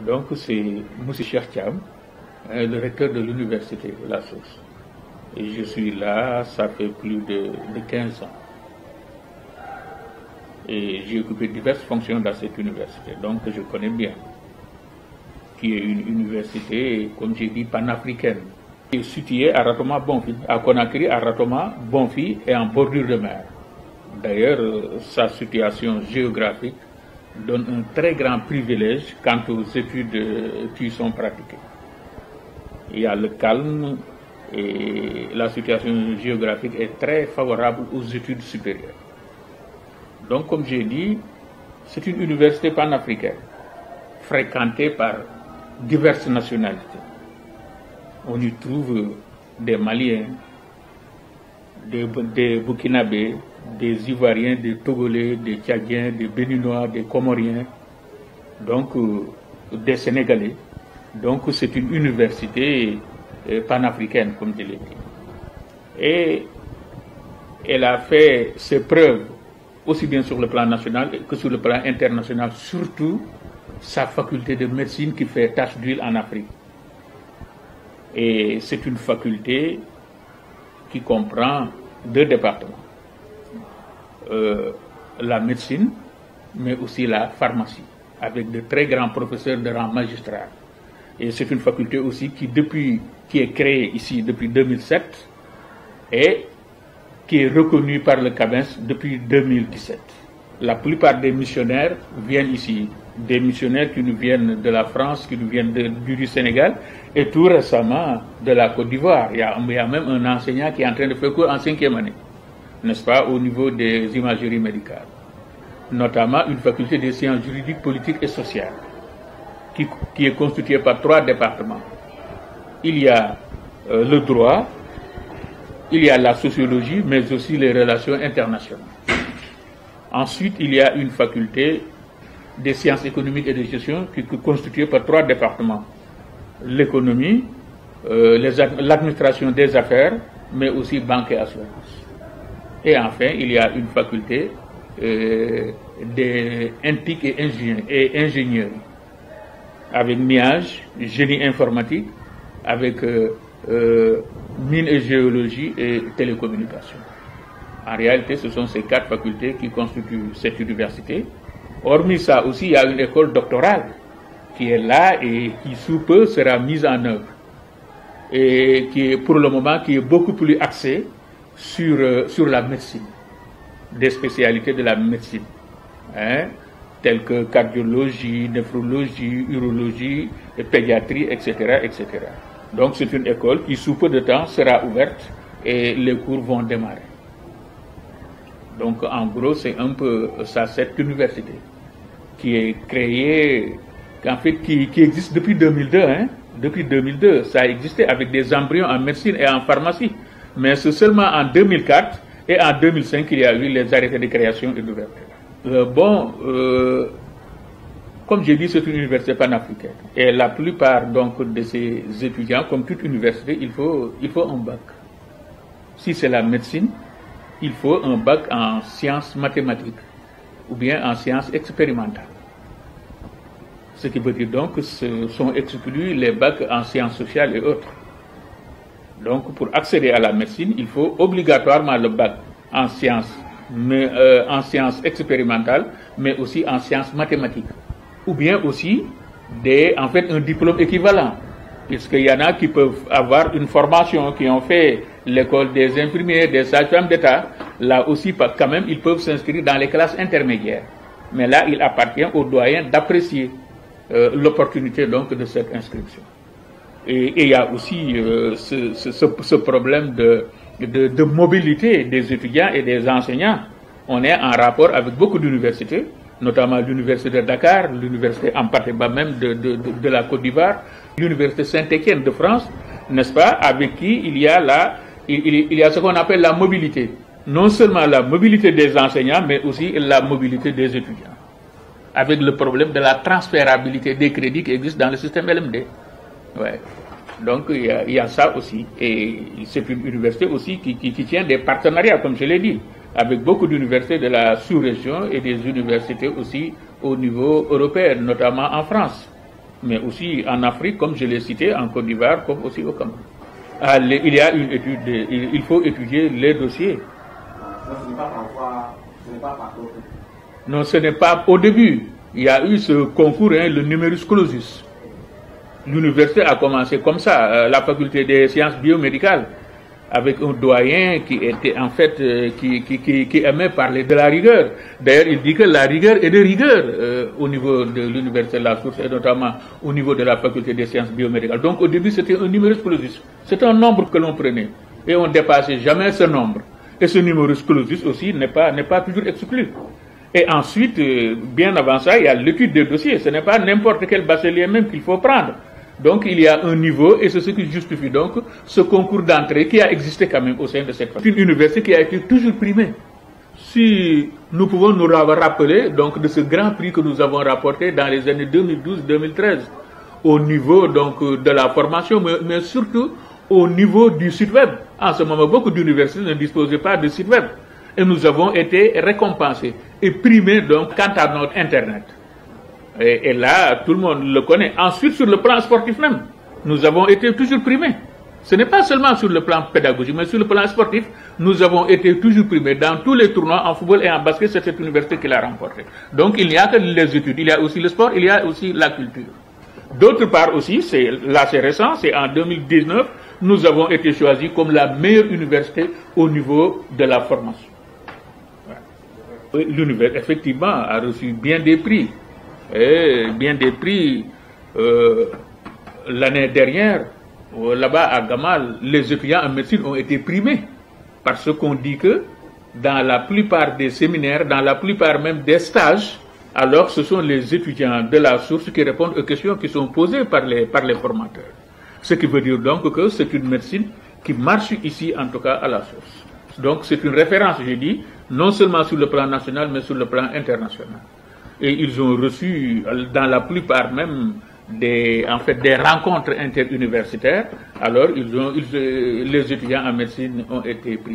Donc c'est M. Cheikh Thiam, le recteur de l'université de la Source. Et je suis là, ça fait plus de 15 ans. Et j'ai occupé diverses fonctions dans cette université, donc je connais bien. Qui est une université, comme j'ai dit, panafricaine. Qui est située à Ratoma Bonfi, à Conakry, à Ratoma Bonfi et en bordure de mer. D'ailleurs, sa situation géographique donne un très grand privilège quant aux études qui sont pratiquées. Il y a le calme et la situation géographique est très favorable aux études supérieures. Donc, comme j'ai dit, c'est une université panafricaine, fréquentée par diverses nationalités. On y trouve des Maliens, des Burkinabés, des Ivoiriens, des Togolais, des Tchadiens, des Béninois, des Comoriens, donc des Sénégalais. Donc c'est une université panafricaine, comme je l'ai dit. Et elle a fait ses preuves aussi bien sur le plan national que sur le plan international, surtout sa faculté de médecine qui fait tache d'huile en Afrique. Et c'est une faculté qui comprend 2 départements. La médecine, mais aussi la pharmacie, avec de très grands professeurs de rang magistral. Et c'est une faculté aussi qui est créée ici depuis 2007 et qui est reconnue par le CABES depuis 2017. La plupart des missionnaires viennent ici, des missionnaires qui nous viennent de la France, qui nous viennent du Sénégal, et tout récemment de la Côte d'Ivoire. Il y a même un enseignant qui est en train de faire cours en 5e année, n'est-ce pas, au niveau des imageries médicales. Notamment une faculté des sciences juridiques, politiques et sociales, qui est constituée par 3 départements. Il y a le droit, il y a la sociologie, mais aussi les relations internationales. Ensuite, il y a une faculté des sciences économiques et de gestion qui est constituée par 3 départements. L'économie, l'administration des affaires, mais aussi banque et assurance. Et enfin, il y a une faculté des NTIC et ingénieurs, avec MIAGE, génie informatique, avec mine et géologie et télécommunications. En réalité, ce sont ces 4 facultés qui constituent cette université. Hormis ça aussi, il y a une école doctorale qui est là et qui sous peu sera mise en œuvre. Et qui est pour le moment qui est beaucoup plus axée sur la médecine, des spécialités de la médecine, telles que cardiologie, néphrologie, urologie, pédiatrie, etc., etc. Donc c'est une école qui sous peu de temps sera ouverte et les cours vont démarrer. Donc en gros c'est un peu ça, cette université qui est créée, en fait qui existe depuis 2002. Depuis 2002, ça a existé avec des embryons en médecine et en pharmacie. Mais c'est seulement en 2004 et en 2005 qu'il y a eu les arrêtés de création et d'ouverture. Comme j'ai dit, c'est une université panafricaine. Et la plupart donc de ces étudiants, comme toute université, il faut un bac. Si c'est la médecine, il faut un bac en sciences mathématiques ou bien en sciences expérimentales. Ce qui veut dire donc que sont exclus les bacs en sciences sociales et autres. Donc pour accéder à la médecine, il faut obligatoirement le bac en sciences expérimentales, mais aussi en sciences mathématiques. Ou bien aussi un diplôme équivalent. Puisqu'il y en a qui peuvent avoir une formation, qui ont fait l'école des infirmiers, des sages-femmes d'État. Là aussi, quand même, ils peuvent s'inscrire dans les classes intermédiaires. Mais là, il appartient aux doyens d'apprécier l'opportunité donc de cette inscription. Et il y a aussi ce problème de mobilité des étudiants et des enseignants. On est en rapport avec beaucoup d'universités, notamment l'université de Dakar, l'université en partie même de la Côte d'Ivoire, l'université Saint-Étienne de France, n'est-ce pas, avec qui il y a ce qu'on appelle la mobilité. Non seulement la mobilité des enseignants, mais aussi la mobilité des étudiants. Avec le problème de la transférabilité des crédits qui existent dans le système LMD. Ouais. Donc il y a ça aussi. Et c'est une université aussi qui tient des partenariats, comme je l'ai dit, avec beaucoup d'universités de la sous-région et des universités aussi au niveau européen, notamment en France. mais aussi en Afrique, comme je l'ai cité, en Côte d'Ivoire, comme aussi au Cameroun. Il y a une étude, il faut étudier les dossiers. Non, ce n'est pas au début. Il y a eu ce concours, le numerus clausus. L'université a commencé comme ça, la faculté des sciences biomédicales, avec un doyen qui était en fait, qui aimait parler de la rigueur. D'ailleurs, il dit que la rigueur est de rigueur au niveau de l'université de la Source et notamment au niveau de la faculté des sciences biomédicales. Donc au début, c'était un numerus clausus. C'était un nombre que l'on prenait et on ne dépassait jamais ce nombre. Et ce numerus clausus aussi n'est pas toujours exclu. Et ensuite, bien avant ça, il y a l'étude des dossiers. Ce n'est pas n'importe quel bachelier même qu'il faut prendre. Donc il y a un niveau et c'est ce qui justifie donc ce concours d'entrée qui a existé quand même au sein de cette faculté. C'est une université qui a été toujours primée. Si nous pouvons nous rappeler donc de ce grand prix que nous avons rapporté dans les années 2012-2013 au niveau donc de la formation, mais surtout au niveau du site web. En ce moment, beaucoup d'universités ne disposaient pas de site web. Et nous avons été récompensés et primés donc quant à notre Internet. Et là, tout le monde le connaît. Ensuite, sur le plan sportif même, nous avons été toujours primés. Ce n'est pas seulement sur le plan pédagogique, mais sur le plan sportif, nous avons été toujours primés. Dans tous les tournois, en football et en basket, c'est cette université qui l'a remporté. Donc, il n'y a que les études, il y a aussi le sport, il y a aussi la culture. D'autre part aussi, là c'est récent, c'est en 2019, nous avons été choisis comme la meilleure université au niveau de la formation. L'université, effectivement, a reçu bien des prix. Et bien des prix l'année dernière, là-bas à Gamal, les étudiants en médecine ont été primés. Parce qu'on dit que dans la plupart des séminaires, dans la plupart même des stages, alors ce sont les étudiants de la source qui répondent aux questions qui sont posées par les formateurs. Ce qui veut dire donc que c'est une médecine qui marche ici, en tout cas à la source. Donc c'est une référence, j'ai dit, non seulement sur le plan national, mais sur le plan international. Et ils ont reçu, dans la plupart même, des rencontres interuniversitaires. Alors, les étudiants en médecine ont été pris.